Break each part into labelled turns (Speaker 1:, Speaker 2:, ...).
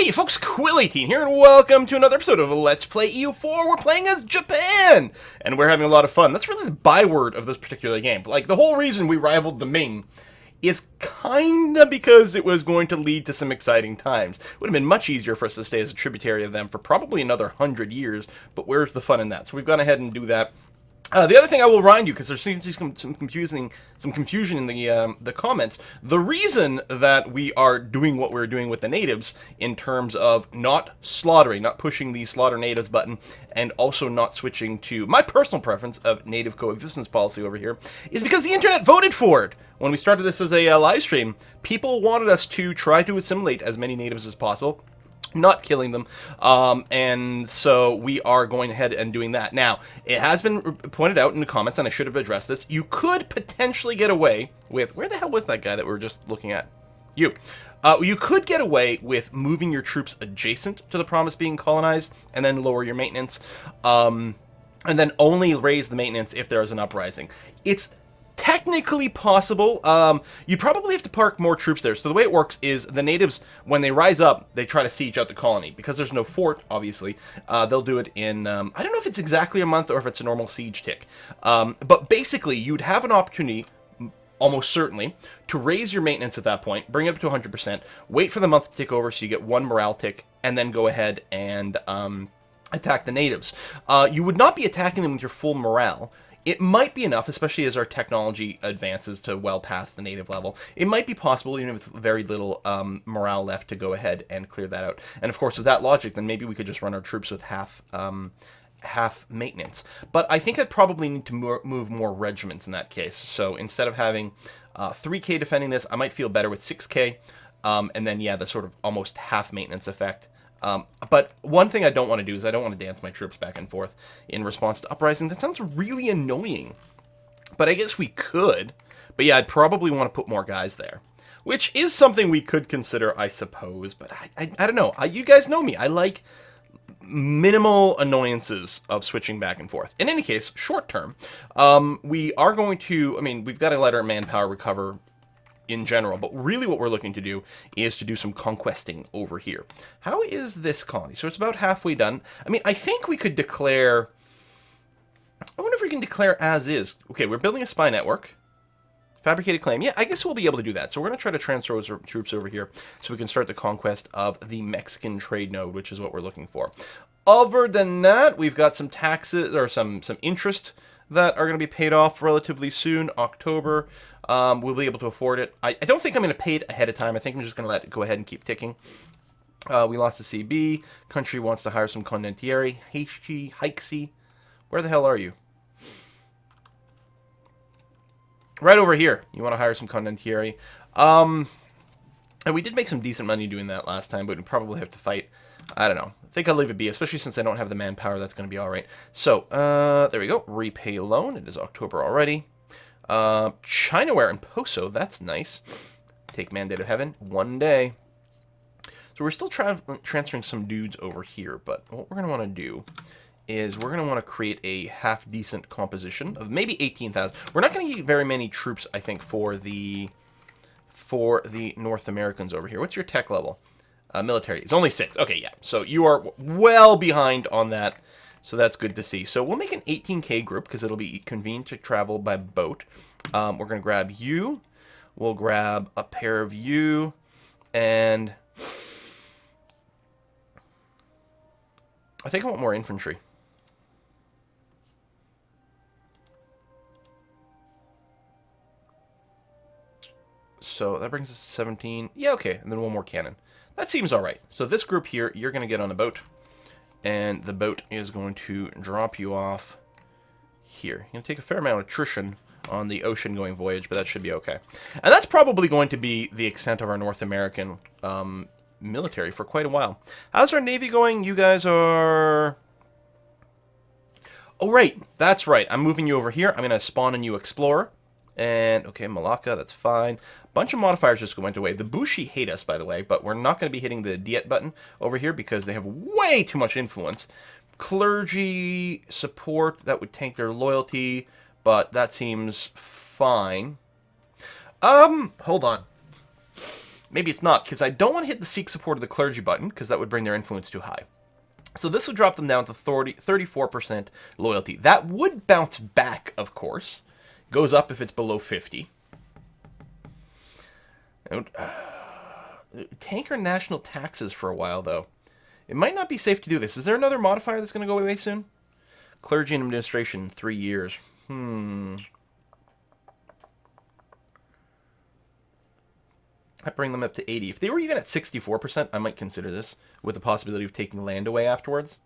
Speaker 1: Hey folks, Quill18 here, and welcome to another episode of Let's Play EU4. We're playing as Japan, and we're having a lot of fun. That's really the byword of this particular game. Like, the whole reason we rivaled the Ming is kinda because it was going to lead to some exciting times. It would have been much easier for us to stay as a tributary of them for probably another 100 years, but where's the fun in that? So we've gone ahead and do that. The other thing I will remind you, because there seems to be some confusion in the comments, the reason that we are doing what we're doing with the natives in terms of not slaughtering, not pushing the slaughter natives button, and also not switching to my personal preference of native coexistence policy over here, is because the internet voted for it. When we started this as a live stream, people wanted us to try to assimilate as many natives as possible, not killing them, and so we are going ahead and doing that. Now, it has been pointed out in the comments, and I should have addressed this, you could potentially get away with, where the hell was that guy that we were just looking at? You could get away with moving your troops adjacent to the province being colonized, and then lower your maintenance, and then only raise the maintenance if there is an uprising. It's technically possible. You probably have to park more troops there. So the way it works is the natives, when they rise up, they try to siege out the colony. Because there's no fort, obviously, they'll do it in, I don't know if it's exactly a month or if it's a normal siege tick. But basically, you'd have an opportunity, almost certainly, to raise your maintenance at that point, bring it up to 100%, wait for the month to tick over so you get one morale tick, and then go ahead and attack the natives. You would not be attacking them with your full morale. It might be enough, especially as our technology advances to well past the native level. It might be possible, even with very little morale left, to go ahead and clear that out. And of course, with that logic, then maybe we could just run our troops with half maintenance. But I think I'd probably need to move more regiments in that case. So instead of having 3K defending this, I might feel better with 6K. And then, yeah, the sort of almost half maintenance effect. But one thing I don't want to do is I don't want to dance my troops back and forth in response to uprising. That sounds really annoying. But I guess we could. But yeah, I'd probably want to put more guys there. Which is something we could consider, I suppose. But I don't know. You guys know me. I like minimal annoyances of switching back and forth. In any case, short term, we are going to, we've got to let our manpower recover in general, but really what we're looking to do is to do some conquesting over here. How is this colony? So it's about halfway done. I think we could declare, I wonder if we can declare as is. Okay, we're building a spy network. Fabricated claim. Yeah, I guess we'll be able to do that. So we're going to try to transfer troops over here so we can start the conquest of the Mexican trade node, which is what we're looking for. Other than that, we've got some taxes, or some interest that are going to be paid off relatively soon, October. We'll be able to afford it. I don't think I'm going to pay it ahead of time. I think I'm just going to let it go ahead and keep ticking. We lost the CB. Country wants to hire some condottieri. Hikesy. Where the hell are you? Right over here. You want to hire some condottieri. And we did make some decent money doing that last time, but we probably have to fight. I don't know. I think I'll leave it be, especially since I don't have the manpower. That's going to be all right. So, there we go. Repay loan. It is October already. Chinaware and Poso. That's nice. Take Mandate of Heaven. One day. So we're still transferring some dudes over here, but what we're going to want to do is we're going to want to create a half-decent composition of maybe 18,000. We're not going to get very many troops, I think, for the North Americans over here. What's your tech level? Military. It's only 6. Okay, yeah. So you are well behind on that. So that's good to see. So we'll make an 18K group because it'll be convenient to travel by boat. We're going to grab you. We'll grab a pair of you. And I think I want more infantry. So that brings us to 17. Yeah, okay. And then one more cannon. That seems all right. So this group here, you're going to get on a boat. And the boat is going to drop you off here. You're going to take a fair amount of attrition on the ocean-going voyage, but that should be okay. And that's probably going to be the extent of our North American military for quite a while. How's our Navy going? You guys are... Oh, right. That's right. I'm moving you over here. I'm going to spawn a new Explorer. And, okay, Malacca, that's fine. Bunch of modifiers just went away. The Bushi hate us, by the way, but we're not going to be hitting the Diet button over here because they have way too much influence. Clergy support, that would tank their loyalty, but that seems fine. Hold on. maybe it's not, because I don't want to hit the seek support of the clergy button, because that would bring their influence too high. So this would drop them down to 34% loyalty. That would bounce back, of course. Goes up if it's below 50. Tanker national taxes for a while, though. It might not be safe to do this. Is there another modifier that's going to go away soon? Clergy and administration, 3 years. I'd bring them up to 80. If they were even at 64%, I might consider this, with the possibility of taking land away afterwards.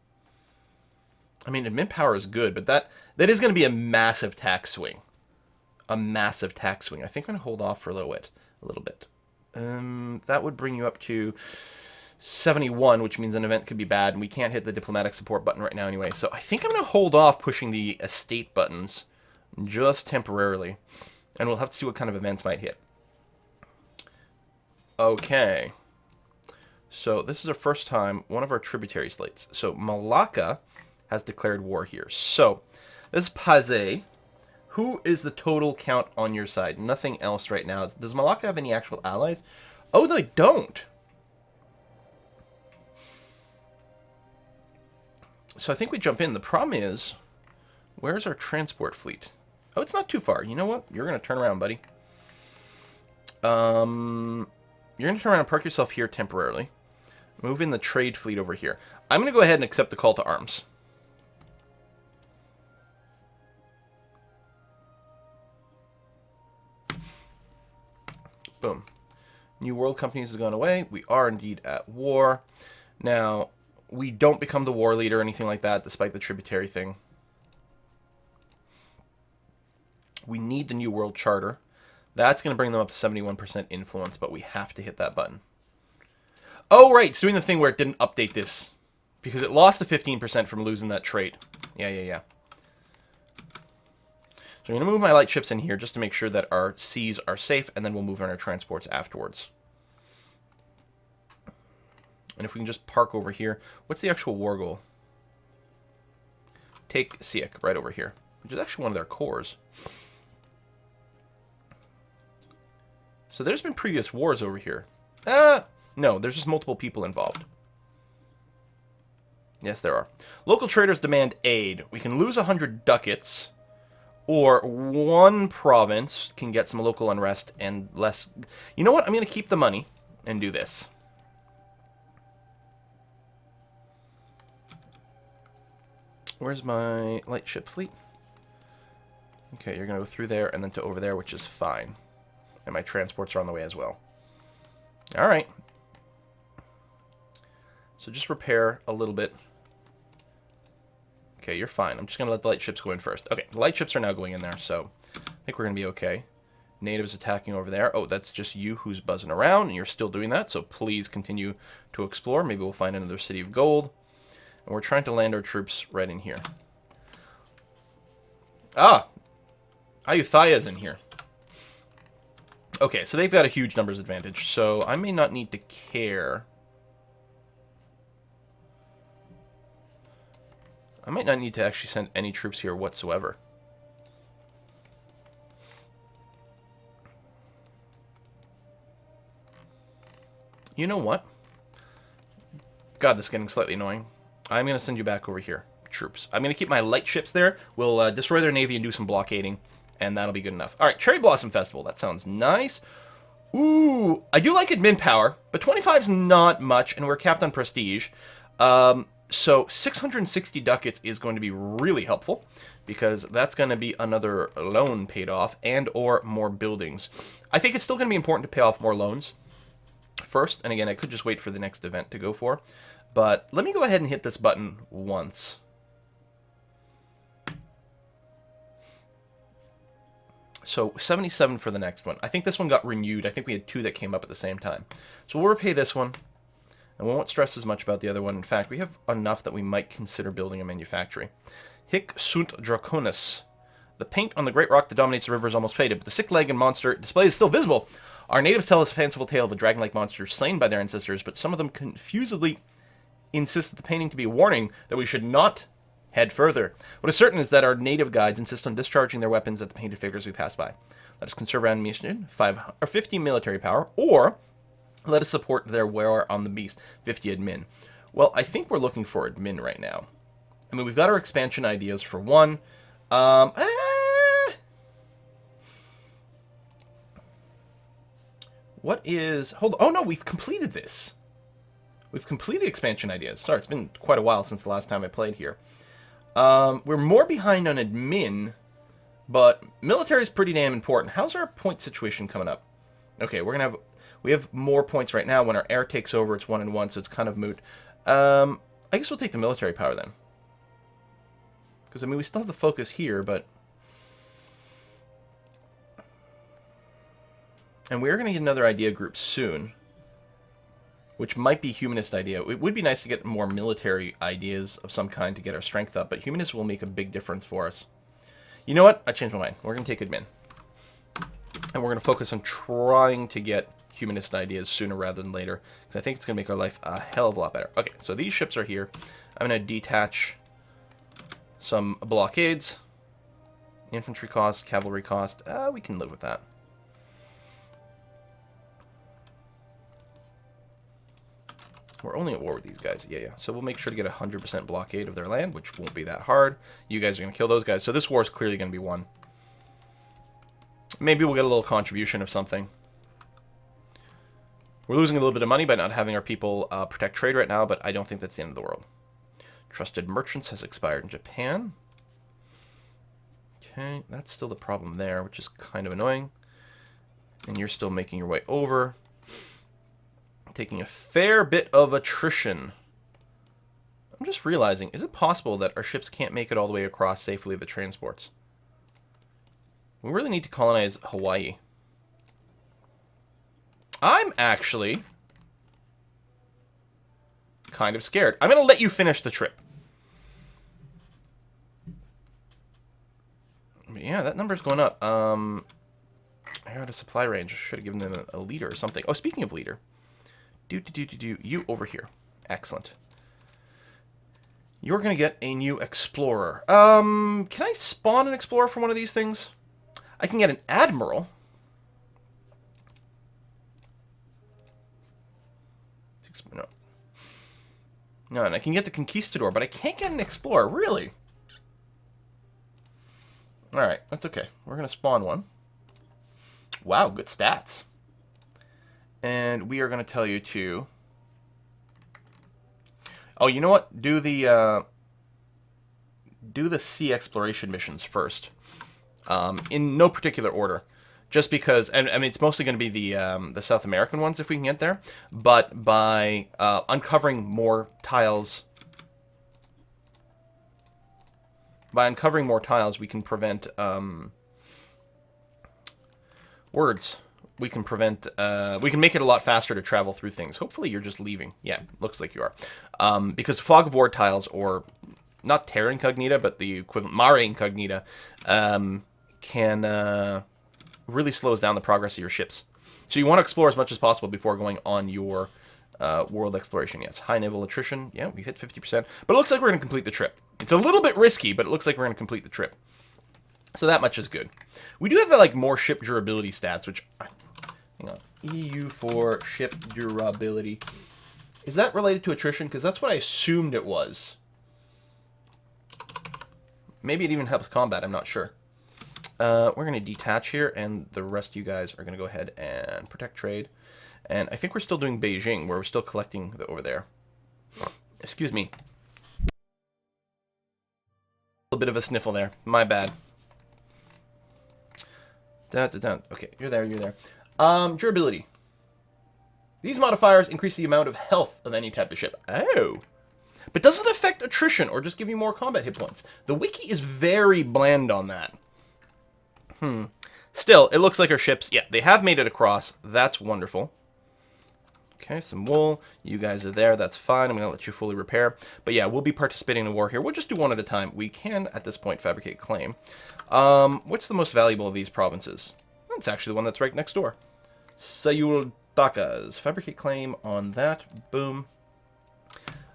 Speaker 1: I mean, admin power is good, but that is going to be a massive tax swing. A massive tax swing. I think I'm going to hold off for a little bit. That would bring you up to 71, which means an event could be bad, and we can't hit the diplomatic support button right now anyway. So I think I'm going to hold off pushing the estate buttons just temporarily, and we'll have to see what kind of events might hit. Okay. So this is our first time, one of our tributary slates. So Malacca has declared war here. So this is Pazé. Who is the total count on your side? Nothing else right now. Does Malacca have any actual allies? Oh, they don't. So I think we jump in. The problem is, where's our transport fleet? Oh, it's not too far. You know what? You're going to turn around, buddy. You're going to turn around and park yourself here temporarily. Move in the trade fleet over here. I'm going to go ahead and accept the call to arms. Boom. New World Companies has gone away. We are indeed at war. Now, we don't become the war leader or anything like that, despite the tributary thing. We need the New World Charter. That's going to bring them up to 71% influence, but we have to hit that button. Oh, right. It's doing the thing where it didn't update this, because it lost the 15% from losing that trait. Yeah. So I'm going to move my light ships in here just to make sure that our seas are safe, and then we'll move on our transports afterwards. And if we can just park over here. What's the actual war goal? Take Siak right over here, which is actually one of their cores. So there's been previous wars over here. No, there's just multiple people involved. Yes, there are. Local traders demand aid. We can lose 100 ducats, or one province can get some local unrest and less... You know what? I'm going to keep the money and do this. Where's my light ship fleet? Okay, you're going to go through there and then to over there, which is fine. And my transports are on the way as well. All right. So just repair a little bit. Okay, you're fine. I'm just going to let the light ships go in first. Okay, the light ships are now going in there, so I think we're going to be okay. Natives attacking over there. Oh, that's just you who's buzzing around, and you're still doing that, so please continue to explore. Maybe we'll find another city of gold. And we're trying to land our troops right in here. Ah! Ayuthya's in here. Okay, so they've got a huge numbers advantage, so I may not need to care. I might not need to actually send any troops here whatsoever. You know what? God, this is getting slightly annoying. I'm going to send you back over here, troops. I'm going to keep my light ships there. We'll destroy their navy and do some blockading, and that'll be good enough. All right, Cherry Blossom Festival. That sounds nice. Ooh, I do like admin power, but 25 is not much, and we're capped on prestige. So 660 ducats is going to be really helpful, because that's going to be another loan paid off and or more buildings. I think it's still going to be important to pay off more loans first, and again, I could just wait for the next event to go for, but let me go ahead and hit this button once. So 77 for the next one. I think this one got renewed. I think we had two that came up at the same time. So we'll repay this one. And we won't stress as much about the other one. In fact, we have enough that we might consider building a manufactory. Hic sunt draconis. The paint on the great rock that dominates the river is almost faded, but the sick-legged monster display is still visible. Our natives tell us a fanciful tale of a dragon-like monster slain by their ancestors, but some of them confusedly insist that the painting to be a warning that we should not head further. What is certain is that our native guides insist on discharging their weapons at the painted figures we pass by. Let us conserve our ammunition, 5 or 50 military power, or Let us support their war on the beast. 50 admin. Well, I think we're looking for admin right now. I mean, we've got our expansion ideas for one. What is... Hold on. Oh, no, we've completed this. We've completed expansion ideas. Sorry, it's been quite a while since the last time I played here. We're more behind on admin, but military is pretty damn important. How's our point situation coming up? Okay, we have more points right now. When our air takes over, it's 1 and 1, so it's kind of moot. I guess we'll take the military power then. Because, I mean, we still have the focus here, but... And we're going to get another idea group soon, which might be humanist idea. It would be nice to get more military ideas of some kind to get our strength up, but humanist will make a big difference for us. You know what? I changed my mind. We're going to take admin. And we're going to focus on trying to get humanist ideas sooner rather than later, because I think it's going to make our life a hell of a lot better. Okay, so these ships are here. I'm going to detach some blockades. Infantry cost, cavalry cost. We can live with that. We're only at war with these guys. Yeah. So we'll make sure to get 100% blockade of their land, which won't be that hard. You guys are going to kill those guys. So this war is clearly going to be won. Maybe we'll get a little contribution of something. We're losing a little bit of money by not having our people protect trade right now, but I don't think that's the end of the world. Trusted merchants has expired in Japan. Okay, that's still the problem there, which is kind of annoying. And you're still making your way over. Taking a fair bit of attrition. I'm just realizing, is it possible that our ships can't make it all the way across safely the transports? We really need to colonize Hawaii. I'm actually kind of scared. I'm going to let you finish the trip. But yeah, that number's going up. I had a supply range. Should have given them a leader or something. Oh, speaking of leader. You over here. Excellent. You're going to get a new explorer. Can I spawn an explorer for one of these things? I can get an admiral. No, and I can get the conquistador, but I can't get an explorer. Really? Alright, that's okay. We're going to spawn one. Wow, good stats. And we are going to tell you to... Oh, you know what? Do the sea exploration missions first. In no particular order. Just because, and I mean, it's mostly going to be the South American ones if we can get there. But by uncovering more tiles... By uncovering more tiles, we can prevent... words. We can prevent... we can make it a lot faster to travel through things. Hopefully you're just leaving. Yeah, looks like you are. Because Fog of War tiles, or... Not Terra Incognita, but the equivalent Mare Incognita, can... really slows down the progress of your ships. So you want to explore as much as possible before going on your world exploration. Yes, high naval attrition. Yeah, we've hit 50%. But it looks like we're going to complete the trip. It's a little bit risky, but it looks like we're going to complete the trip. So that much is good. We do have like more ship durability stats, which... Hang on. EU for ship durability. Is that related to attrition? Because that's what I assumed it was. Maybe it even helps combat. I'm not sure. We're going to detach here, and the rest of you guys are going to go ahead and protect trade. And I think we're still doing Beijing, where we're still collecting over there. Excuse me. A little bit of a sniffle there. My bad. Okay, you're there. Durability. These modifiers increase the amount of health of any type of ship. Oh. But does it affect attrition, or just give you more combat hit points? The wiki is very bland on that. Still, it looks like our ships, yeah, they have made it across. That's wonderful. Okay, some wool. You guys are there. That's fine. I'm going to let you fully repair. But yeah, we'll be participating in the war here. We'll just do one at a time. We can, at this point, fabricate claim. What's the most valuable of these provinces? It's actually the one that's right next door. Sayul Takas. Fabricate claim on that. Boom.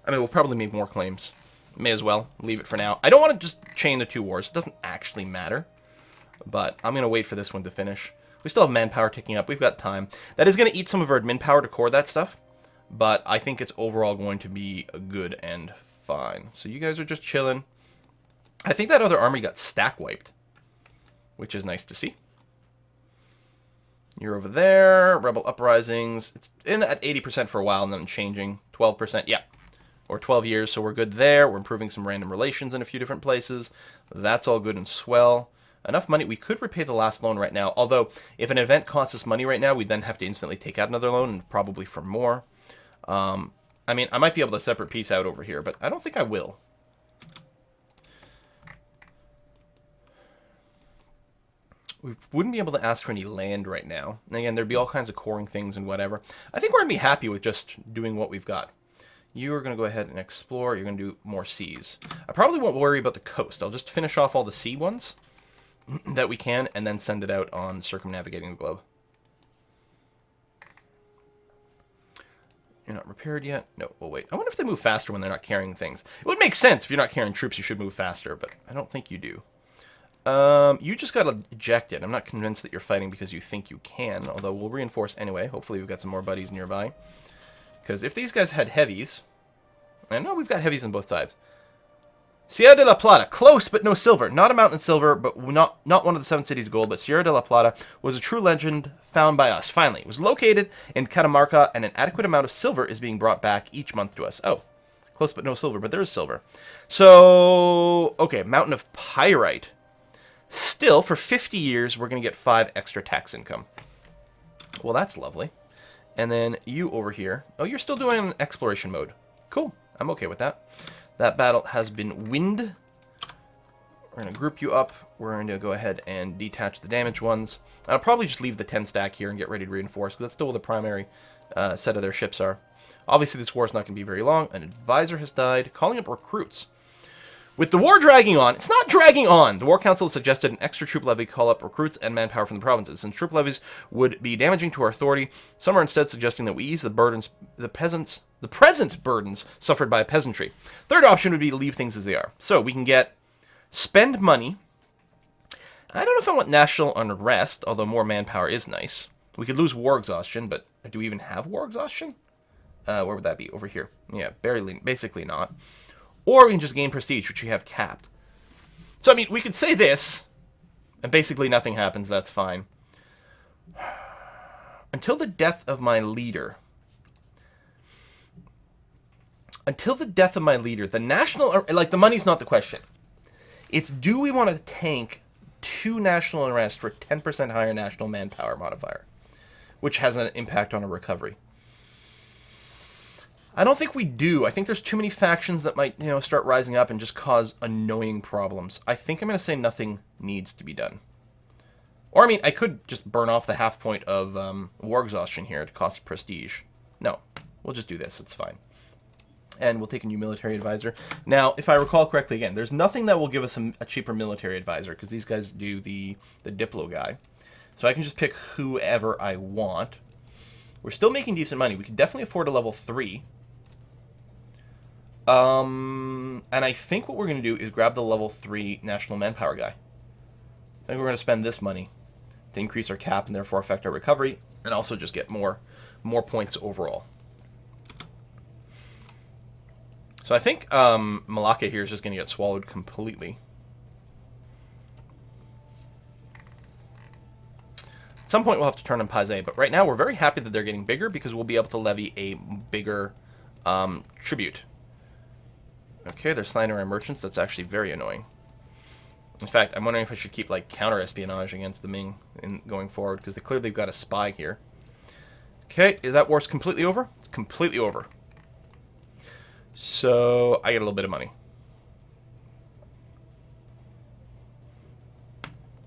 Speaker 1: I mean, we'll probably make more claims. May as well. Leave it for now. I don't want to just chain the two wars. It doesn't actually matter. But I'm going to wait for this one to finish. We still have manpower ticking up. We've got time. That is going to eat some of our admin power to core that stuff, but I think it's overall going to be good and fine. So you guys are just chilling. I think that other army got stack wiped, which is nice to see. You're over there. Rebel uprisings. It's in at 80% for a while and then changing. 12%. Yeah. Or 12 years, so we're good there. We're improving some random relations in a few different places. That's all good and swell. Enough money. We could repay the last loan right now. Although, if an event costs us money right now, we then have to instantly take out another loan, and probably for more. I mean, I might be able to separate piece out over here, but I don't think I will. We wouldn't be able to ask for any land right now. And again, there'd be all kinds of coring things and whatever. I think we're going to be happy with just doing what we've got. You are going to go ahead and explore. You're going to do more seas. I probably won't worry about the coast. I'll just finish off all the sea ones that we can, and then send it out on circumnavigating the globe. You're not repaired yet? No, we'll wait. I wonder if they move faster when they're not carrying things. It would make sense if you're not carrying troops, you should move faster, but I don't think you do. You just got ejected. I'm not convinced that you're fighting because you think you can, although we'll reinforce anyway. Hopefully we've got some more buddies nearby. Because if these guys had heavies... I know we've got heavies on both sides. Sierra de la Plata. Close, but no silver. Not a mountain silver, but not one of the 7 cities gold, but Sierra de la Plata was a true legend found by us. Finally, it was located in Catamarca, and an adequate amount of silver is being brought back each month to us. Oh, close, but no silver, but there is silver. So, okay, Mountain of Pyrite. Still, for 50 years, we're going to get 5 extra tax income. Well, that's lovely. And then you over here. Oh, you're still doing exploration mode. Cool. I'm okay with that. That battle has been winned. We're going to group you up. We're going to go ahead and detach the damaged ones. I'll probably just leave the 10 stack here and get ready to reinforce, because that's still where the primary set of their ships are. Obviously, this war is not going to be very long. An advisor has died. Calling up recruits. With the war dragging on, it's not dragging on. The War Council has suggested an extra troop levy call up recruits and manpower from the provinces. Since troop levies would be damaging to our authority, some are instead suggesting that we ease the burdens, the present burdens suffered by peasantry. Third option would be to leave things as they are. So we can spend money. I don't know if I want national unrest, although more manpower is nice. We could lose war exhaustion, but do we even have war exhaustion? Where would that be? Over here. Yeah, barely, basically not. Or we can just gain prestige, which we have capped. So, I mean, we could say this, and basically nothing happens, that's fine. Until the death of my leader. Until the death of my leader, the national... Like, the money's not the question. It's, do we want to tank 2 national unrest for 10% higher national manpower modifier? Which has an impact on a recovery. I don't think we do. I think there's too many factions that might, start rising up and just cause annoying problems. I think I'm going to say nothing needs to be done. Or, I mean, I could just burn off the half point of war exhaustion here to cost prestige. No, we'll just do this. It's fine. And we'll take a new military advisor. Now, if I recall correctly, again, there's nothing that will give us a cheaper military advisor, because these guys do the Diplo guy. So I can just pick whoever I want. We're still making decent money. We can definitely afford a level 3. And I think what we're going to do is grab the level 3 national manpower guy. I think we're going to spend this money to increase our cap and therefore affect our recovery, and also just get more points overall. So I think Malacca here is just going to get swallowed completely. At some point we'll have to turn on Pazé, but right now we're very happy that they're getting bigger, because we'll be able to levy a bigger tribute. Okay, they're slandering our merchants. That's actually very annoying. In fact, I'm wondering if I should keep, like, counter-espionage against the Ming going forward, because clearly they've got a spy here. Okay, is that war's completely over? It's completely over. So, I get a little bit of money.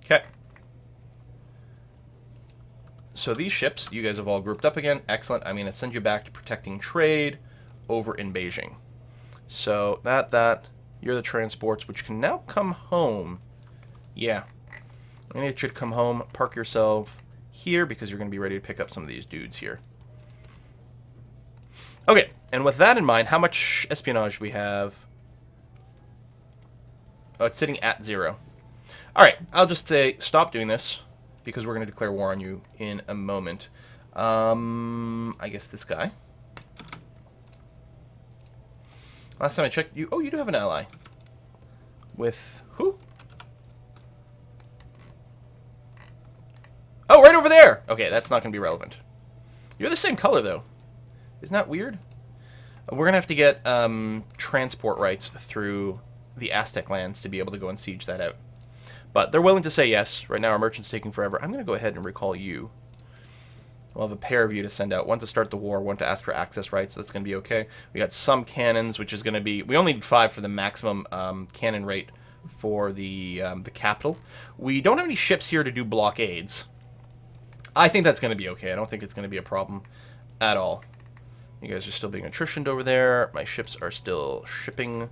Speaker 1: Okay. So these ships, you guys have all grouped up again. Excellent. I'm going to send you back to protecting trade over in Beijing. So, you're the transports, which can now come home. Yeah. And it should come home. Park yourself here, because you're going to be ready to pick up some of these dudes here. Okay, and with that in mind, how much espionage do we have? Oh, it's sitting at 0. Alright, I'll just say, stop doing this. because we're going to declare war on you in a moment. I guess this guy. Last time I checked, you... Oh, you do have an ally. With who? Oh, right over there! Okay, that's not going to be relevant. You're the same color, though. Isn't that weird? We're going to have to get transport rights through the Aztec lands to be able to go and siege that out. But they're willing to say yes. Right now our merchant's taking forever. I'm going to go ahead and recall you. We'll have a pair of you to send out. One to start the war, one to ask for access rights. That's going to be okay. We got some cannons, which is going to be... We only need 5 for the maximum cannon rate for the capital. We don't have any ships here to do blockades. I think that's going to be okay. I don't think it's going to be a problem at all. You guys are still being attritioned over there. My ships are still shipping.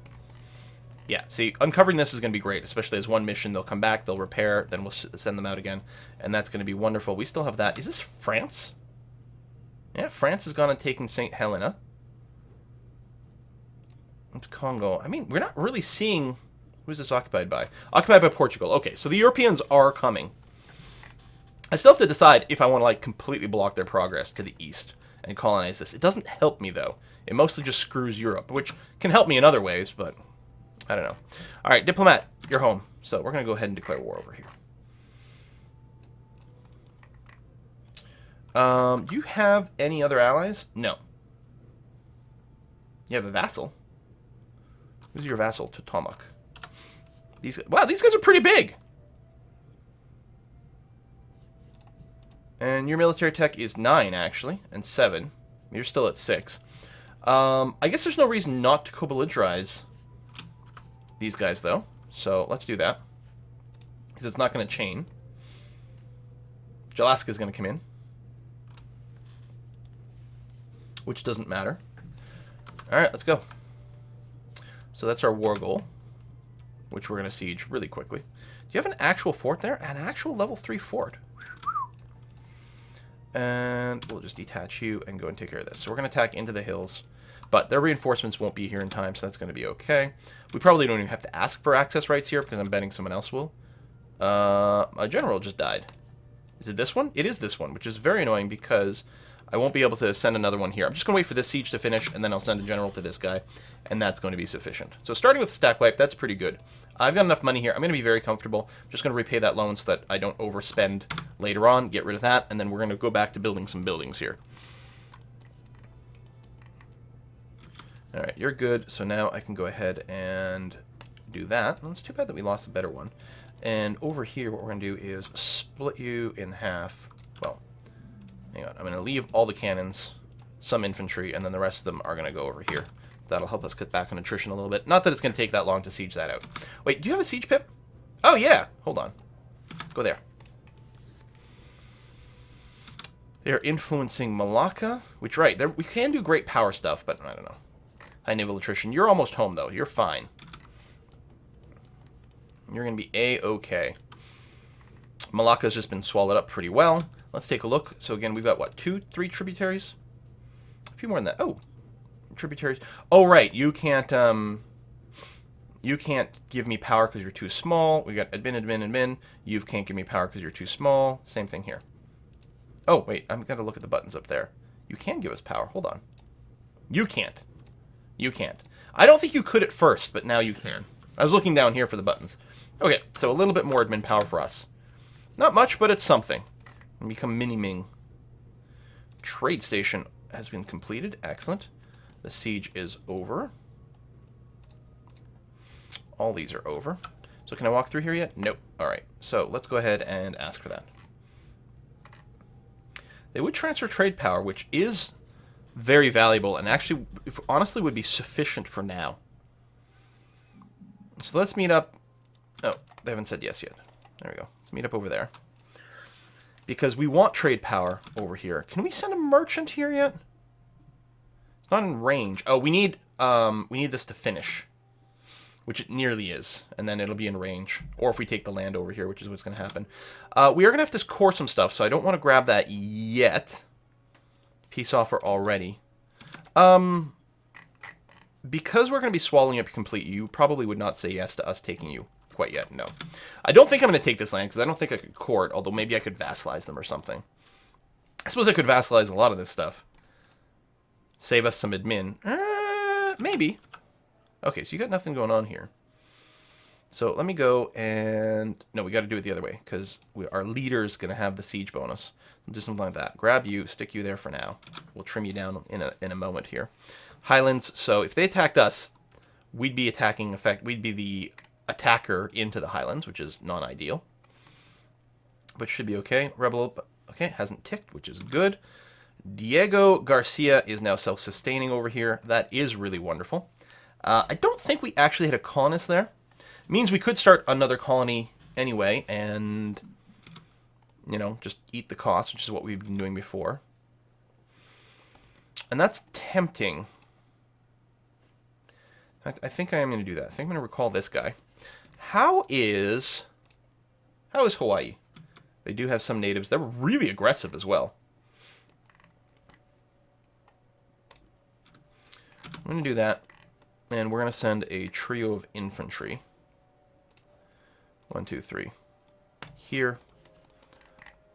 Speaker 1: Yeah, see, uncovering this is going to be great, especially as one mission. They'll come back, they'll repair, then we'll send them out again, and that's going to be wonderful. We still have that. Is this France? Yeah, France has gone and taken St. Helena. It's Congo. I mean, we're not really seeing... Who's this occupied by? Occupied by Portugal. Okay, so the Europeans are coming. I still have to decide if I want to, like, completely block their progress to the east and colonize this. It doesn't help me, though. It mostly just screws Europe, which can help me in other ways, but I don't know. All right, diplomat, you're home. So we're going to go ahead and declare war over here. Do you have any other allies? No. You have a vassal. Who's your vassal? Totomak. Wow, these guys are pretty big. And your military tech is 9, actually, and 7. You're still at 6. I guess there's no reason not to co-belligerize these guys, though. So let's do that. Because it's not going to chain. Jalaska is going to come in. Which doesn't matter. Alright, let's go. So that's our war goal. Which we're going to siege really quickly. Do you have an actual fort there? An actual level 3 fort. And we'll just detach you and go and take care of this. So we're going to attack into the hills. But their reinforcements won't be here in time, so that's going to be okay. We probably don't even have to ask for access rights here, because I'm betting someone else will. A general just died. Is it this one? It is this one, which is very annoying because I won't be able to send another one here. I'm just going to wait for this siege to finish, and then I'll send a general to this guy, and that's going to be sufficient. So starting with stack wipe, that's pretty good. I've got enough money here. I'm going to be very comfortable. Just going to repay that loan so that I don't overspend later on. Get rid of that, and then we're going to go back to building some buildings here. Alright, you're good. So now I can go ahead and do that. Well, it's too bad that we lost a better one. And over here, what we're going to do is split you in half. Well, hang on. I'm going to leave all the cannons, some infantry, and then the rest of them are going to go over here. That'll help us cut back on attrition a little bit. Not that it's going to take that long to siege that out. Wait, do you have a siege pip? Oh, yeah. Hold on. Go there. They're influencing Malacca, which, right, we can do great power stuff, but I don't know. High naval attrition. You're almost home, though. You're fine. You're going to be A-okay. Malacca's just been swallowed up pretty well. Let's take a look. So, again, we've got, what, 2, 3 tributaries? A few more than that. Oh, tributaries. Oh, right. You can't give me power because you're too small. We got admin. You can't give me power because you're too small. Same thing here. Oh, wait. I'm going to look at the buttons up there. You can give us power. Hold on. You can't. You can't. I don't think you could at first, but now you can. I was looking down here for the buttons. Okay, so a little bit more admin power for us. Not much, but it's something. And become Mini-Ming. Trade station has been completed. Excellent. The siege is over. All these are over. So can I walk through here yet? Nope. Alright, so let's go ahead and ask for that. They would transfer trade power, which is very valuable, and actually, honestly, would be sufficient for now. So let's meet up. Oh, they haven't said yes yet. There we go. Let's meet up over there. Because we want trade power over here. Can we send a merchant here yet? It's not in range. Oh, we need this to finish. Which it nearly is. And then it'll be in range. Or if we take the land over here, which is what's going to happen. We are going to have to core some stuff, so I don't want to grab that yet. Peace offer already. Because we're going to be swallowing up completely, you probably would not say yes to us taking you quite yet, no. I don't think I'm going to take this land, because I don't think I could court, although maybe I could vassalize them or something. I suppose I could vassalize a lot of this stuff. Save us some admin. Maybe. Okay, so you got nothing going on here. So let me go and... No, we got to do it the other way, because our leader's going to have the siege bonus. We'll do something like that. Grab you, stick you there for now. We'll trim you down in a moment here. Highlands, so if they attacked us, we'd be attacking... We'd be the attacker into the Highlands, which is non-ideal. But should be okay. Rebel... Okay, hasn't ticked, which is good. Diego Garcia is now self-sustaining over here. That is really wonderful. I don't think we actually had a colonist there. It means we could start another colony anyway, and, you know, just eat the cost, which is what we've been doing before. And that's tempting. In fact, I think I am going to do that. I think I'm going to recall this guy. How is Hawaii? They do have some natives. They're really aggressive as well. I'm going to do that. And we're going to send a trio of infantry. 1, 2, 3. Here.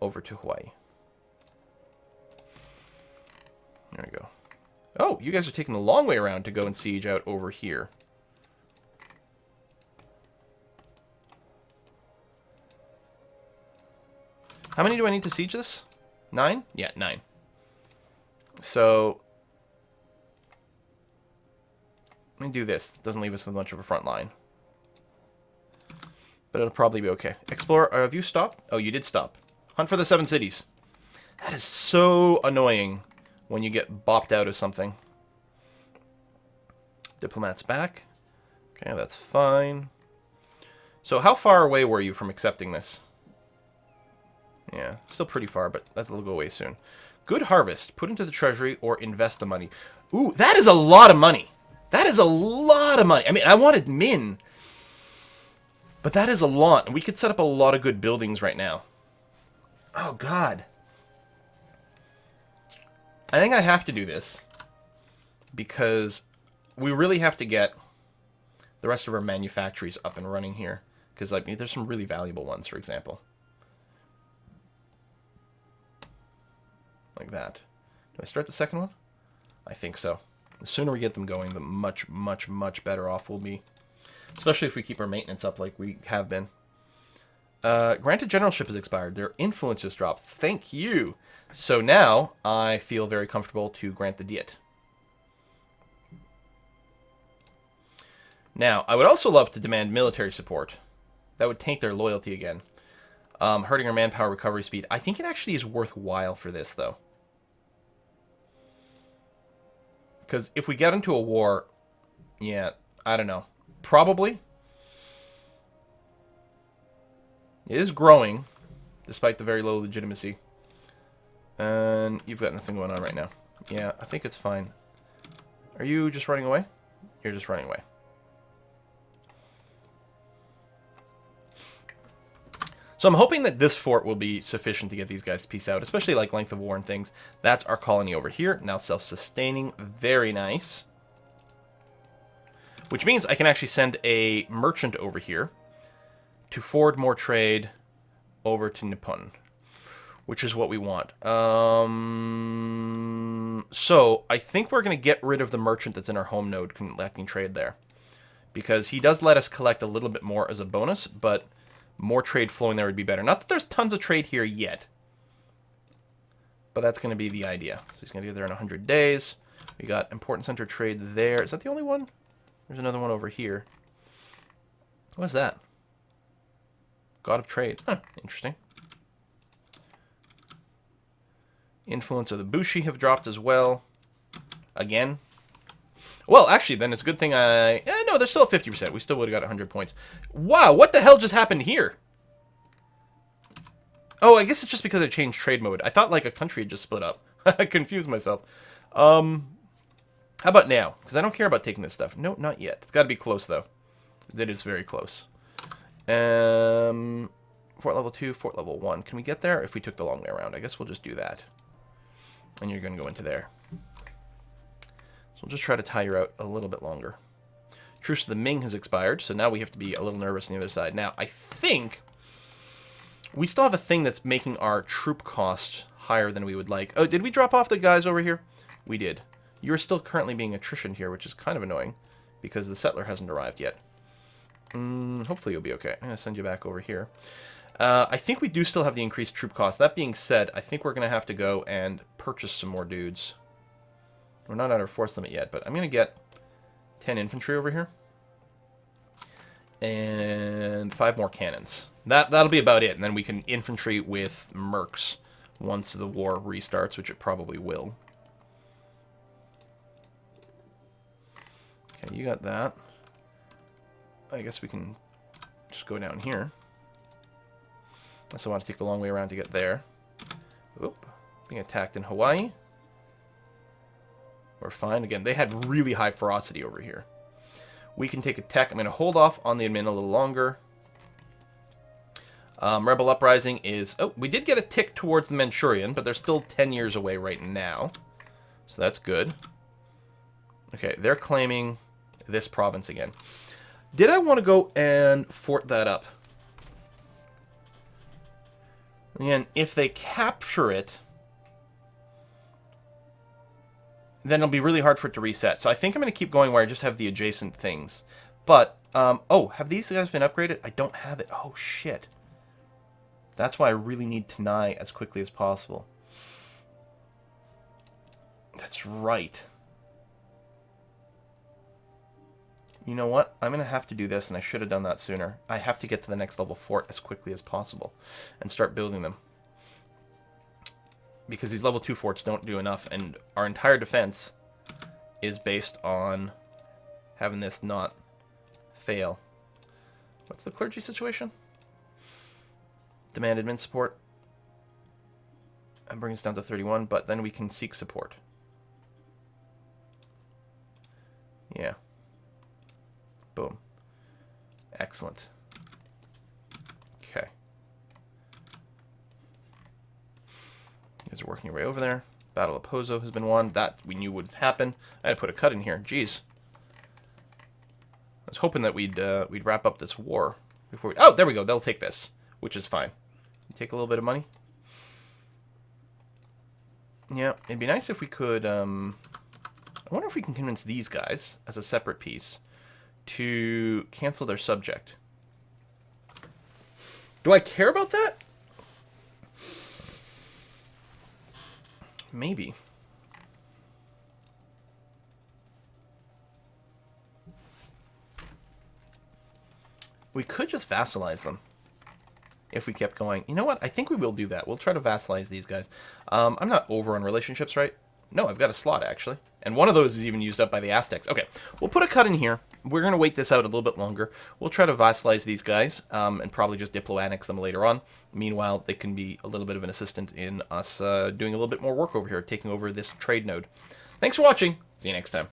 Speaker 1: Over to Hawaii. There we go. Oh, you guys are taking the long way around to go and siege out over here. How many do I need to siege this? 9? Yeah, 9. So... let me do this. Doesn't leave us with much of a front line. But it'll probably be okay. Explorer, have you stopped? Oh, you did stop. Hunt for the 7 cities. That is so annoying when you get bopped out of something. Diplomats back. Okay, that's fine. So how far away were you from accepting this? Yeah, still pretty far, but that'll go away soon. Good harvest. Put into the treasury or invest the money. Ooh, that is a lot of money. That is a lot of money. I mean, I wanted Min, but that is a lot. And we could set up a lot of good buildings right now. Oh, God. I think I have to do this because we really have to get the rest of our manufactories up and running here. Because, like, there's some really valuable ones, for example. Like that. Do I start the second one? I think so. The sooner we get them going, the much, much, much better off we'll be. Especially if we keep our maintenance up like we have been. Granted generalship has expired. Their influence has dropped. Thank you. So now I feel very comfortable to grant the Diet. Now, I would also love to demand military support. That would taint their loyalty again. Hurting our manpower recovery speed. I think it actually is worthwhile for this, though. Because if we get into a war, yeah, I don't know. Probably. It is growing, despite the very low legitimacy. And you've got nothing going on right now. Yeah, I think it's fine. Are you just running away? You're just running away. So I'm hoping that this fort will be sufficient to get these guys to peace out, especially like length of war and things. That's our colony over here. Now self-sustaining. Very nice. Which means I can actually send a merchant over here to forward more trade over to Nippon, which is what we want. So I think we're going to get rid of the merchant that's in our home node collecting trade there, because he does let us collect a little bit more as a bonus, but more trade flowing there would be better. Not that there's tons of trade here yet, but that's going to be the idea. So he's going to get there in 100 days. We got important center trade there. Is that the only one? There's another one over here. What's that? God of Trade. Huh, interesting. Influence of the Bushi have dropped as well. Again. Well, actually, then it's a good thing I... no, they're still at 50%. We still would have got 100 points. Wow, what the hell just happened here? Oh, I guess it's just because I changed trade mode. I thought, like, a country had just split up. I confused myself. How about now? Because I don't care about taking this stuff. No, not yet. It's got to be close, though. That is very close. Fort level 2, fort level 1. Can we get there if we took the long way around? I guess we'll just do that. And you're going to go into there. So we'll just try to tie you out a little bit longer. Truce to the Ming has expired, so now we have to be a little nervous on the other side. Now, I think we still have a thing that's making our troop cost higher than we would like. Oh, did we drop off the guys over here? We did. You're still currently being attritioned here, which is kind of annoying, because the settler hasn't arrived yet. Hopefully you'll be okay. I'm going to send you back over here. I think we do still have the increased troop cost. That being said, I think we're going to have to go and purchase some more dudes. We're not at our force limit yet, but I'm going to get 10 infantry over here. And 5 more cannons. That'll be about it, and then we can infantry with mercs once the war restarts, which it probably will. Okay, you got that. I guess we can just go down here. I still want to take the long way around to get there. Oop. Being attacked in Hawaii. We're fine. Again, they had really high ferocity over here. We can take a tech. I'm going to hold off on the admin a little longer. Rebel Uprising is... Oh, we did get a tick towards the Manchurian, but they're still 10 years away right now. So that's good. Okay, they're claiming this province again. Did I want to go and fort that up? Again, if they capture it, then it'll be really hard for it to reset. So I think I'm going to keep going where I just have the adjacent things. But, oh, have these guys been upgraded? I don't have it. Oh, shit. That's why I really need Tanai as quickly as possible. That's right. You know what? I'm going to have to do this, and I should have done that sooner. I have to get to the next level fort as quickly as possible and start building them. Because these level 2 forts don't do enough, and our entire defense is based on having this not fail. What's the clergy situation? Demand admin support. And bring us down to 31, but then we can seek support. Yeah. Boom. Excellent. Okay. You guys are working your way over there. Battle of Pozo has been won. That we knew would happen. I had to put a cut in here. Jeez. I was hoping that we'd wrap up this war before we... Oh, there we go. They'll take this, which is fine. Take a little bit of money. Yeah, it'd be nice if we could... I wonder if we can convince these guys, as a separate piece, to cancel their subject. Do I care about that? Maybe. We could just vassalize them if we kept going. You know what? I think we will do that. We'll try to vassalize these guys. I'm not over on relationships, right? No, I've got a slot, actually. And one of those is even used up by the Aztecs. Okay, we'll put a cut in here. We're going to wait this out a little bit longer. We'll try to vassalize these guys and probably just diplo-annex them later on. Meanwhile, they can be a little bit of an assistant in us doing a little bit more work over here, taking over this trade node. Thanks for watching. See you next time.